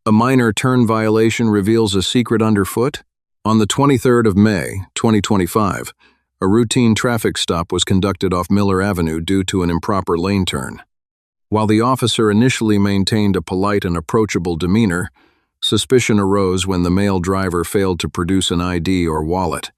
A minor turn violation reveals a secret underfoot? On the 23rd of May, 2025, a routine traffic stop was conducted off Miller Avenue due to an improper lane turn. While the officer initially maintained a polite and approachable demeanor, suspicion arose when the male driver failed to produce an ID or wallet.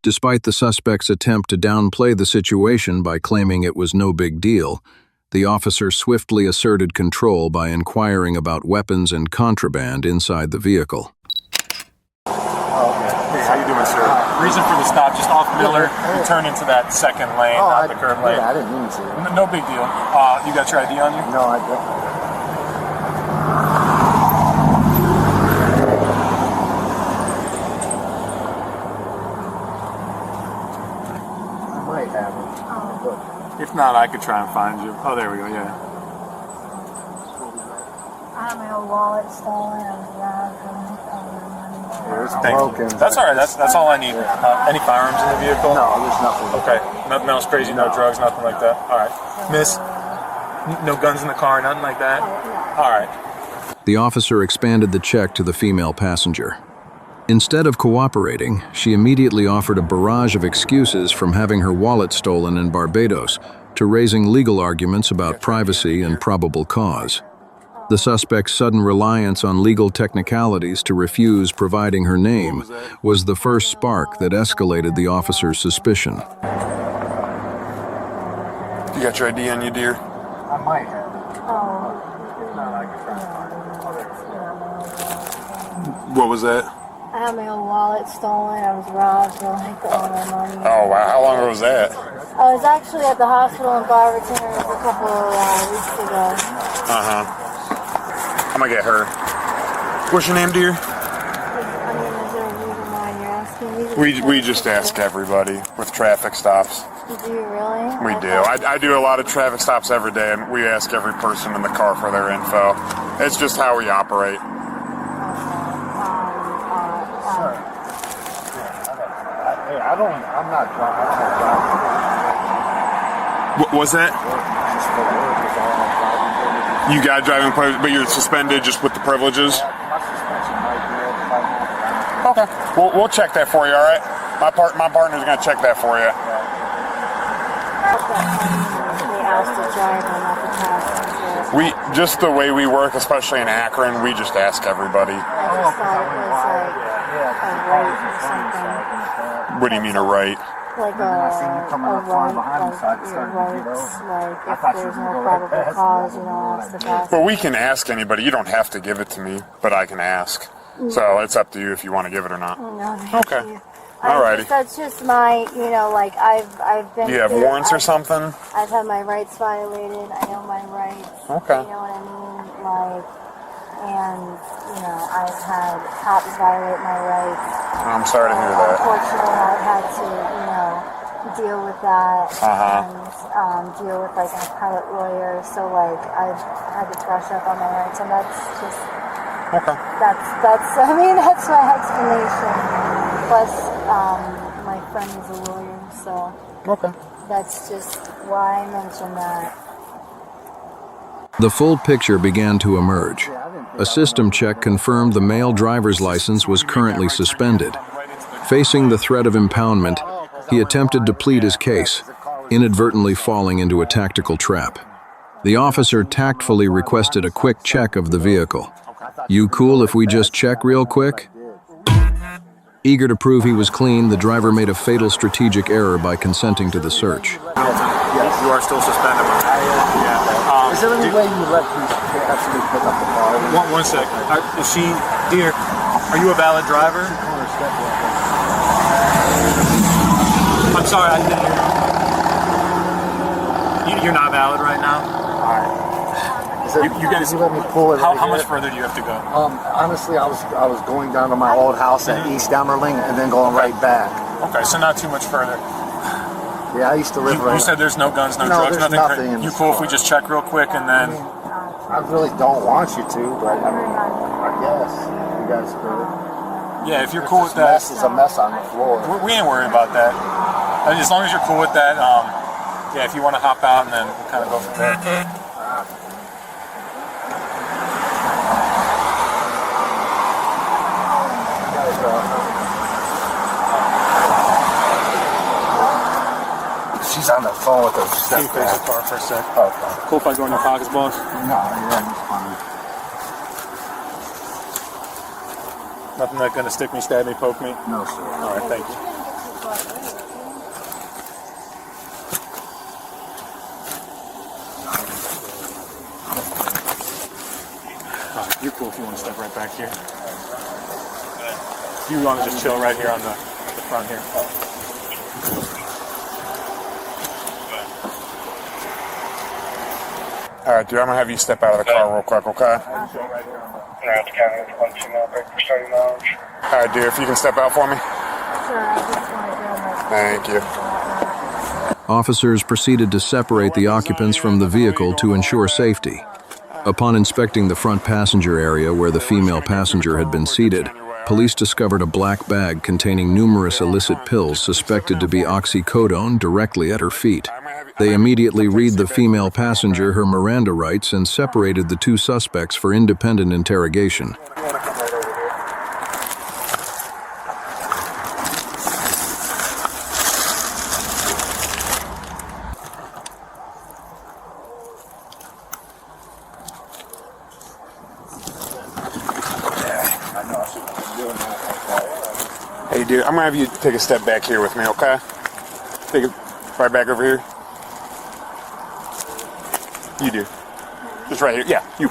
Despite the suspect's attempt to downplay the situation by claiming it was no big deal, the officer swiftly asserted control by inquiring about weapons and contraband inside the vehicle. Oh, okay. Hey, how you doing, sir? Reason for the stop, just off Miller. You turn into that second lane, not the curb lane. Yeah, I didn't mean to. No big deal. You got your ID on you? No, I don't. If not, I could try and find you. Oh, there we go, yeah. I have my old wallet stolen. I was robbed. Thank you. That's all right. That's all I need. Any firearms in the vehicle? No, there's nothing. Okay. Nothing else crazy, no drugs, nothing like that? All right. Miss, no guns in the car, nothing like that? All right. The officer expanded the check to the female passenger. Instead of cooperating, she immediately offered a barrage of excuses from having her wallet stolen in Barbados to raising legal arguments about privacy and probable cause. The suspect's sudden reliance on legal technicalities to refuse providing her name was the first spark that escalated the officer's suspicion. You got your ID on you, dear? I might have. What was that? I had my old wallet stolen. I was robbed for like all my money. Oh, wow. How long ago was that? I was actually at the hospital in Barberton a couple of weeks ago. I'm gonna get her. What's your name, dear? I mean, is there a reason why you're asking? We just ask everybody with traffic stops. Do you really? We do. I do a lot of traffic stops every day, and we ask every person in the car for their info. It's just how we operate. I'm not driving. What was that? You got driving privileges, but you're suspended just with the privileges? Okay. We'll check that for you, all right? My partner's going to check that for you. Just the way we work, especially in Akron, we just ask everybody. I just thought it was like a right or something. What do you mean a right? Like a right, like your rights, like if there's no probable cause, ask the passenger. Well, we can ask anybody. You don't have to give it to me, but I can ask. So it's up to you if you want to give it or not. No, okay. Alrighty. That's just my, like I've been. Do you have warrants or something? I've had my rights violated. I know my rights. Okay. You know what I mean? Like, and I've had cops violate my rights. I'm sorry to hear that. Unfortunately, I've had to, deal with that and deal with like an appellate lawyer. So like I've had to brush up on my rights, and that's just. Okay. That's my explanation. Plus, my friend is a lawyer, so that's just why I mentioned that. The full picture began to emerge. A system check confirmed the male driver's license was currently suspended. Facing the threat of impoundment, he attempted to plead his case, inadvertently falling into a tactical trap. The officer tactfully requested a quick check of the vehicle. "You cool if we just check real quick?" Eager to prove he was clean, the driver made a fatal strategic error by consenting to the search. Yes, you are still suspended. Is there any way you let me actually pick up the car? One sec. Is she, dear, are you a valid driver? I'm sorry, I didn't hear you. You're not valid right now? You guys, let me pull it. How much further do you have to go? Honestly, I was going down to my old house at East Damerling and then going right back. Okay, so not too much further. Yeah, I used to live right. You said there's no guns, no drugs, nothing. You cool if we just check real quick and then? I really don't want you to, but I guess you guys could. Yeah, if you're cool with that. It's a mess on the floor. We ain't worried about that. As long as you're cool with that, yeah, if you want to hop out and then we'll kind of go from there. the phone with a Can you step face the back. car for a sec? Okay. Cool if I go in your pockets, boss? No, yeah, it's fine. Nothing that's gonna stick me, stab me, poke me? No, sir. All right, thank you. All right, you're cool if you want to step right back here. You want to just chill right here on the front here. All right, dude, I'm gonna have you step out of the car real quick, okay? Alright, County 129, break for 30 miles. All right, dude, if you can step out for me. Sure, I just want to go my Thank you. Officers proceeded to separate the occupants from the vehicle to ensure safety. Upon inspecting the front passenger area where the female passenger had been seated, police discovered a black bag containing numerous illicit pills suspected to be oxycodone directly at her feet. They immediately read the female passenger her Miranda rights and separated the two suspects for independent interrogation. Hey, dude, I'm gonna have you take a step back here with me, okay? Take it right back over here. You do. Just right here. Yeah, you.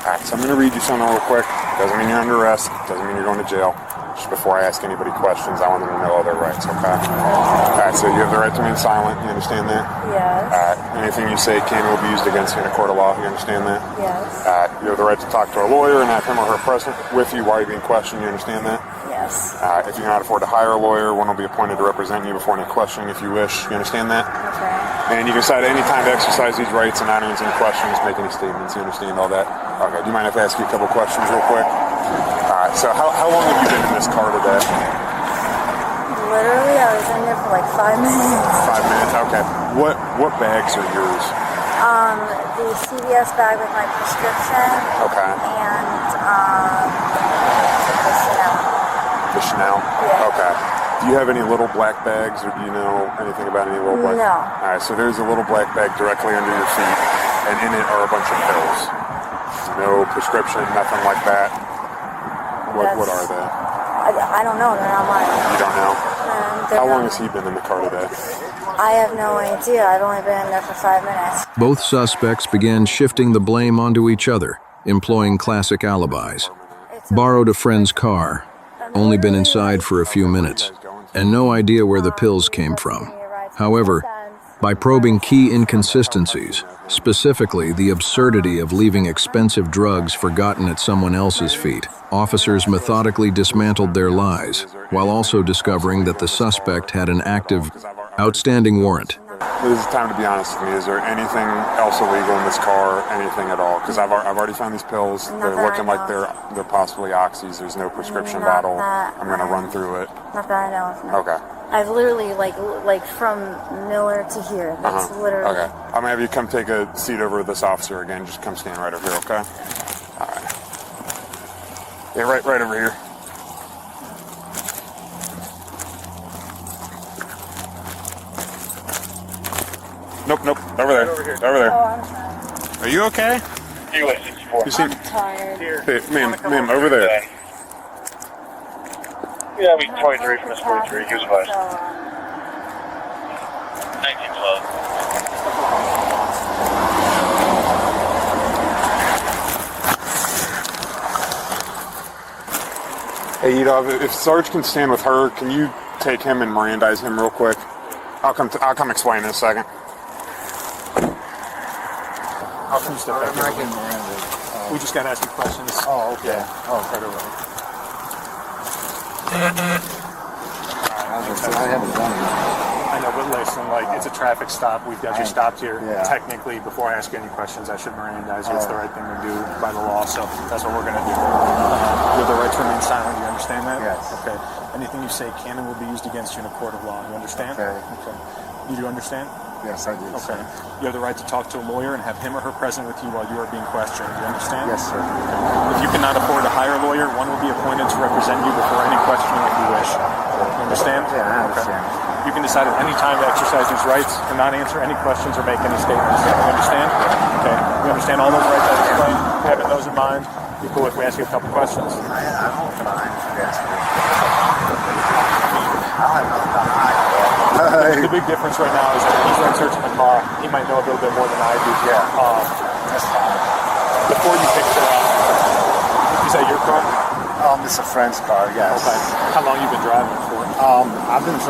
Alright, so I'm gonna read you something real quick. Doesn't mean you're under arrest. Doesn't mean you're going to jail. Just before I ask anybody questions, I want them to know all their rights, okay? Alright, so you have the right to remain silent. You understand that? Yes. Anything you say can will be used against you in a court of law. You understand that? Yes. You have the right to talk to a lawyer and have him or her present with you while you're being questioned. You understand that? Yes. If you cannot afford to hire a lawyer, one will be appointed to represent you before any questioning if you wish. You understand that? Okay. And you can decide at any time to exercise these rights and not answer any questions, make any statements. You understand all that? Okay. Do you mind if I ask you a couple questions real quick? So how long have you been in this car today? Literally, I was in there for like 5 minutes. 5 minutes? Okay. What bags are yours? The CVS bag with my prescription. Okay. And the Chanel. The Chanel? Yeah. Okay. Do you have any little black bags, or do you know anything about any little black? No. All right, so there's a little black bag directly under your feet, and in it are a bunch of pills. No prescription, nothing like that. What are they? I don't know. They're not mine. You don't know? They're How long not- has he been in the car today? I have no idea. I've only been in there for 5 minutes. Both suspects began shifting the blame onto each other, employing classic alibis. Borrowed a friend's car, only been inside for a few minutes, and no idea where the pills came from. However, by probing key inconsistencies, specifically the absurdity of leaving expensive drugs forgotten at someone else's feet, officers methodically dismantled their lies, while also discovering that the suspect had an active, outstanding warrant. This is time to be honest with me. Is there anything else illegal in this car? Anything at all? Because I've already found these pills. They're looking like they're possibly oxys. There's no prescription bottle. I'm gonna run through it. Not that I know of. No. Okay. I've literally like from Miller to here. That's literally. Okay. I'm gonna have you come take a seat over with this officer again. Just come stand right over here, okay? All right. Yeah, right over here. Nope. Over there. Over there. Oh, I'm sorry. Are you okay? US 64. You seem. I'm tired. Hey, ma'am, over there. Yeah, I mean 23 from this 43. He was advised. 1912. Hey, if Sarge can stand with her, can you take him and Mirandize him real quick? I'll come explain in a second. How come you step back I'm not here? getting Miranda. We just gotta ask you questions. Oh, okay. Oh, right away. I haven't done it. I know, but listen, like, it's a traffic stop. We've got you stopped here. Yeah. Technically, before I ask you any questions, I should Mirandize you. It's the right thing to do by the law, so that's what we're going to do. You have the right to remain silent. You understand that? Yes. Okay. Anything you say can and will be used against you in a court of law. You understand? Okay. Okay. You do understand? Yes, I do. Okay. You have the right to talk to a lawyer and have him or her present with you while you are being questioned. You understand? Yes, sir. If you cannot afford to hire a lawyer, one will be appointed to represent you before any questioning if you wish. You understand? Yeah, I understand. You can decide at any time to exercise these rights and not answer any questions or make any statements. You understand? Okay. You understand all those rights I explained? Having those in mind, be cool if we ask you a couple questions. I don't mind. Yes. I have nothing to hide. The big difference right now is that he's like searching the car. He might know a little bit more than I do. Yeah. That's fine. Before you picked her up, is that your car? It's a friend's car, yes. Okay. How long you been driving it for? I've been I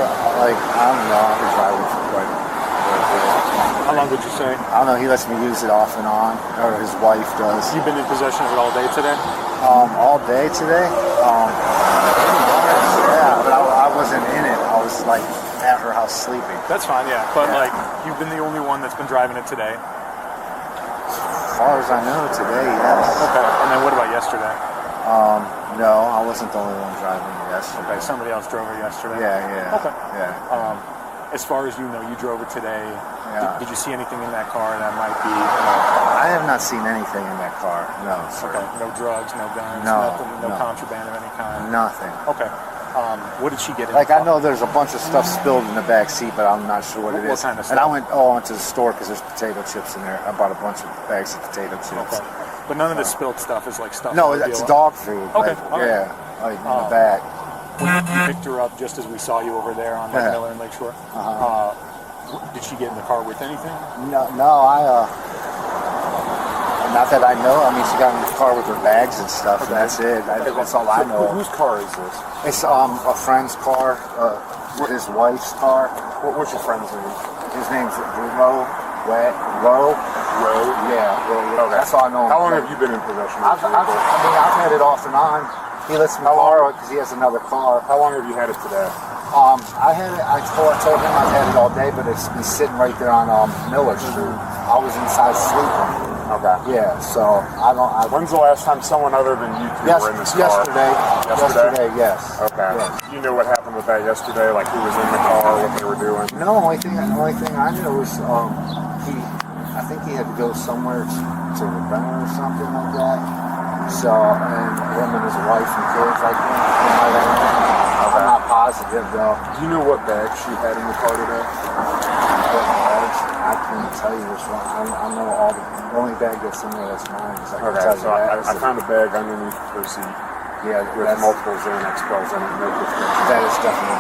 don't know, I've been driving for quite a bit. How long did you say? I don't know, he lets me use it off and on, or his wife does. You've been in possession of it all day today? All day today? Yeah, but I wasn't in it. I was like at her house sleeping. That's fine, yeah. But like, you've been the only one that's been driving it today. As far as I know, today, yes. Okay. And then what about yesterday? No, I wasn't the only one driving it yesterday. Okay, somebody else drove it yesterday. Yeah. Okay. Yeah. As far as you know, you drove it today. Yeah. Did you see anything in that car that might be? I have not seen anything in that car. No, sir. Okay. No drugs, no guns, No, nothing, no contraband of any kind. Nothing. Okay. What did she get in? Like, I know there's a bunch of stuff spilled in the back seat, but I'm not sure what it What is. kind of And I stuff? went to the store because there's potato chips in there. I bought a bunch of bags of potato chips. Okay. But none of the spilled stuff is like stuff. No, that would it's be dog food. Okay, Like, all right. yeah, like in the back. You picked her up just as we saw you over there on Yeah. Miller and Lakeshore. Did she get in the car with anything? No, not that I know. I mean, she got in the car with her bags and stuff, and that's it. That's all I know. Whose car is this? It's a friend's car, his wife's car. What's your friend's name? His name's Roe. Yeah, Roe. Okay. That's all I know. How long have you been in possession of this vehicle? I've had it off and on. He lets me borrow it because he has another car. How long have you had it today? I had it. I told him I've had it all day, but it's been sitting right there on Miller Street. I was inside sleeping. Okay. Yeah, so I don't. When's the last time someone other than you two were in this car? Yesterday, yes. Okay. Yes. You know what happened with that yesterday? Like who was in the car, what they were doing? No, only thing I knew was I think he had to go somewhere to Ravenna or something like that. So, and him and his wife and kids, like, I'm not positive though. Do you know what bag she had in the car today? I couldn't tell you which one. I know the only bag that's in there that's mine. Is I can Okay, tell so you that. I found a bag underneath her seat Yeah, with multiple Xanax pills in it. No prescription. that is definitely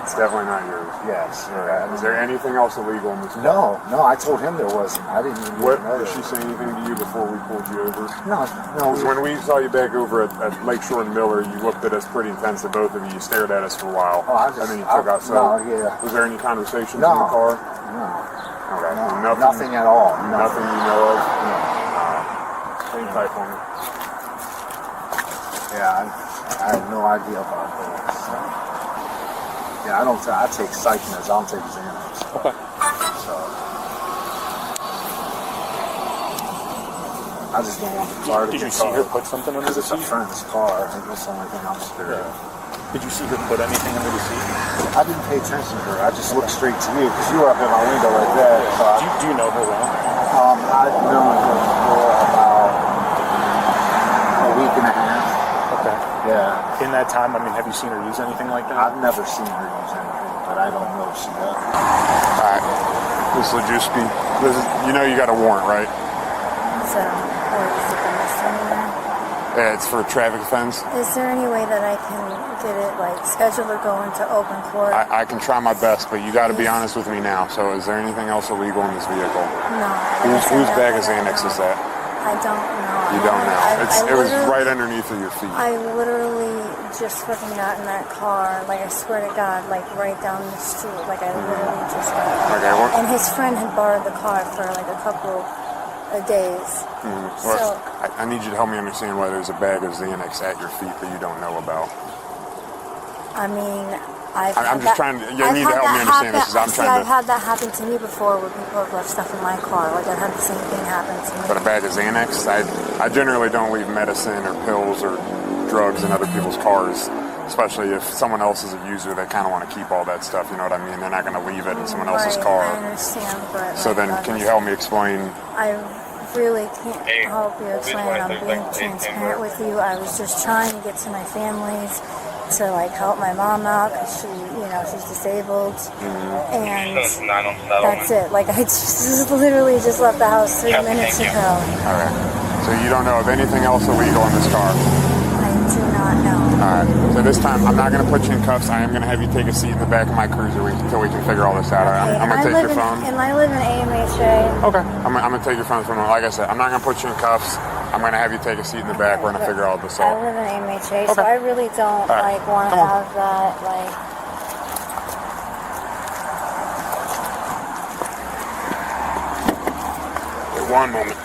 It's definitely not yours. yes. Is there anything else illegal in this car? No, I told him there wasn't. I didn't even What, know. did she say anything to you before we pulled you over? No. Because when we saw you back over at Lakeshore and Miller, you looked at us pretty intense, at both of you. You stared at us for a while. And then you took out. So, yeah. was there any conversations in No. the car? No. Okay. No, nothing at all. Nothing you know of? No. Same type on it. Yeah, I have no idea about that. Yeah, I take psych meds. I don't take Xanax. Okay. So I just don't want the car to Did get you see her caught. put something under the It's a seat? friend's car. I think that's the only thing I'm scared of. Did you see her put anything under the seat? I didn't pay attention to her. I just looked straight to you because you were up in my window like that. So Do you know her well? I've known her for about a week and a half. Okay. Yeah. In that time, I mean, have you seen her use anything like that? I've never seen her use anything, but I don't know if she does. Alright. Miss Lajewski, you know you got a warrant, right? So, or is it the misdemeanor? Yeah, it's for a traffic offense. Is there any way that I can get it, like, scheduled or go into open court? I can try my best, but you got to be honest with me now. So, is there anything else illegal in this vehicle? No. Whose bag of Xanax is that? I don't know. You don't know. It was literally- right underneath of your feet. I literally just fucking got in that car, like, I swear to God, like, right down the street. Like, I literally just got Okay, well, and his friend had borrowed the car for, like, a couple of days. well, So, I need you to help me understand why there's a bag of Xanax at your feet that you don't know about. I mean, I'm just trying to. You need to help me understand this because I'm trying I've to. had that happen to me before where people have left stuff in my car. Like, I've had the same thing happen to me. But a bag of Xanax, I generally don't leave medicine or pills or drugs in other people's cars, especially if someone else is a user. They kind of want to keep all that stuff. You know what I mean? They're not going to leave it in someone else's Right, car. I understand, but So then, can you help me explain? I really can't help you explain. I'm being transparent with you. I was just trying to get to my family's to like help my mom out because she's disabled, and that's it. Like I just literally just left the house 3 minutes ago. All right. So you don't know of anything else illegal in this car? I do not know. All right. So this time, I'm not going to put you in cuffs. I am going to have you take a seat in the back of my cruiser until we can figure all this out. All right? I'm going to take your phone. And I live in AMHA. Okay. I'm going to take your phone from. Like I said, I'm not going to put you in cuffs. I'm going to have you take a seat in the back. We're going to figure all this I out. live in AMHA, so I really don't want to have that Wait, one moment.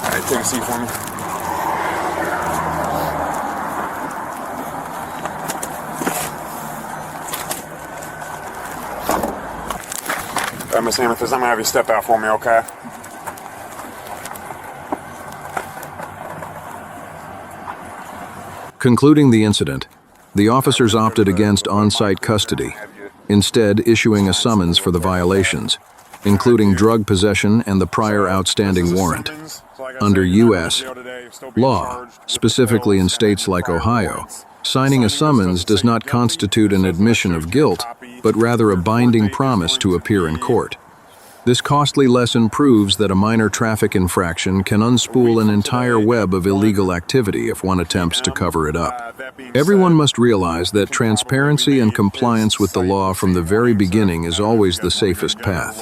All right, take a seat for me. All right, Miss Amethyst, I'm going to have you step out for me, okay? Concluding the incident, the officers opted against on-site custody, instead issuing a summons for the violations, including drug possession and the prior outstanding warrant. Under U.S. law, specifically in states like Ohio, signing a summons does not constitute an admission of guilt, but rather a binding promise to appear in court. This costly lesson proves that a minor traffic infraction can unspool an entire web of illegal activity if one attempts to cover it up. Everyone must realize that transparency and compliance with the law from the very beginning is always the safest path.